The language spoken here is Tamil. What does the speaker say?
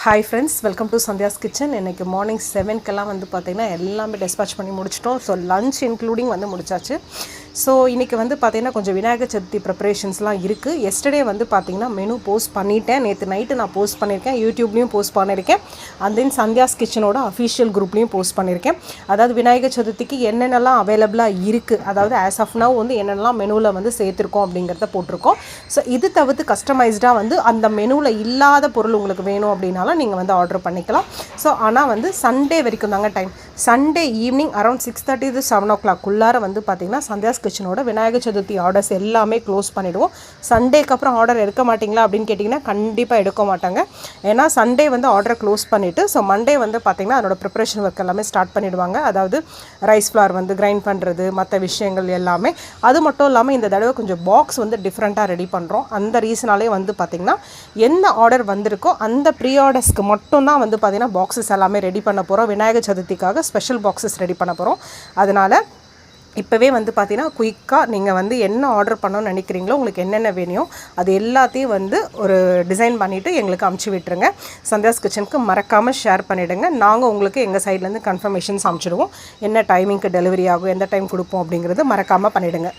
Hi friends, welcome to Sandhya's kitchen. இன்றைக்கி மார்னிங் 7க்கெல்லாம் வந்து பார்த்திங்கன்னா எல்லாமே டிஸ்பேச் பண்ணி முடிச்சிட்டோம். ஸோ லஞ்ச் இன்க்ளூடிங் வந்து முடிச்சாச்சு. ஸோ இன்றைக்கி வந்து பார்த்திங்கன்னா கொஞ்சம் விநாயகர் சதுர்த்தி ப்ரிப்பரேஷன்ஸ்லாம் இருக்குது. எஸ்டர்டே வந்து பார்த்திங்கன்னா மெனு போஸ்ட் பண்ணிட்டேன். நேற்று நைட்டு நான் போஸ்ட் பண்ணியிருக்கேன், யூடியூப்லேயும் போஸ்ட் பண்ணியிருக்கேன், அண்ட் தென் சந்தியாஸ் கிச்சனோட அஃபிஷியல் குரூப்லேயும் போஸ்ட் பண்ணியிருக்கேன். அதாவது விநாயகர் சதுர்த்திக்கு என்னென்னலாம் அவைலபிளாக இருக்குது, அதாவது ஆஸ் ஆஃப் நவ் வந்து என்னென்னலாம் மெனுவில் வந்து சேர்த்துருக்கோம் அப்படிங்கிறத போட்டிருக்கோம். ஸோ இது தவிர்த்து கஸ்டமைஸ்டாக வந்து அந்த மெனுவில் இல்லாத பொருள் உங்களுக்கு வேணும் அப்படின்னாலும் நீங்கள் வந்து ஆர்டர் பண்ணிக்கலாம். ஸோ ஆனால் வந்து சண்டே வரைக்கும் தாங்க time. Sunday evening around 6:30 to 7 o'clock வந்து பார்த்திங்கன்னா சந்தியாஸ் கிச்சனோட விநாயகர் சதுர்த்தி ஆர்டர்ஸ் எல்லாமே க்ளோஸ் பண்ணிவிடுவோம். சண்டேக்கு அப்புறம் ஆர்டர் எடுக்க மாட்டிங்களா அப்படின்னு கேட்டிங்கன்னா கண்டிப்பாக எடுக்க மாட்டாங்க. ஏன்னா சண்டே வந்து ஆர்டரை க்ளோஸ் பண்ணிவிட்டு ஸோ மண்டே வந்து பார்த்திங்கன்னா அதோட ப்ரிப்பரேஷன் ஒர்க் எல்லாமே ஸ்டார்ட் பண்ணிவிடுவாங்க. அதாவது ரைஸ் ஃப்ளார் வந்து கிரைண்ட் பண்ணுறது, மற்ற விஷயங்கள் எல்லாமே. அது மட்டும் இல்லாமல் இந்த தடவை கொஞ்சம் பாக்ஸ் வந்து டிஃப்ரெண்ட்டாக ரெடி பண்ணுறோம். அந்த ரீசனாலே வந்து பார்த்திங்கன்னா என்ன ஆர்டர் வந்திருக்கோ அந்த ப்ரீ ஆர்டர்ஸ்க்கு மட்டும்தான் வந்து பார்த்திங்கன்னா பாக்ஸஸ் எல்லாமே ரெடி பண்ண போகிறோம். விநாயகர் சதுர்த்திக்காக ஸ்பெஷல் பாக்ஸஸ் ரெடி பண்ண போகிறோம். அதனால் இப்போவே வந்து பார்த்தீங்கன்னா குயிக்காக நீங்கள் வந்து என்ன ஆர்டர் பண்ணணும்னு நினைக்கிறீங்களோ, உங்களுக்கு என்னென்ன வேணும் அது எல்லாத்தையும் வந்து ஒரு டிசைன் பண்ணிவிட்டு எங்களுக்கு அமுச்சு விட்டுருங்க. சந்தியாஸ் கிச்சனுக்கு மறக்காமல் ஷேர் பண்ணிவிடுங்க. நாங்கள் உங்களுக்கு எங்கள் சைட்லேருந்து கன்ஃபர்மேஷன்ஸ் அமுச்சிடுவோம். என்ன டைமிங்க்கு டெலிவரி ஆகும், எந்த டைம் கொடுப்போம் அப்படிங்கிறது மறக்காமல் பண்ணிவிடுங்க.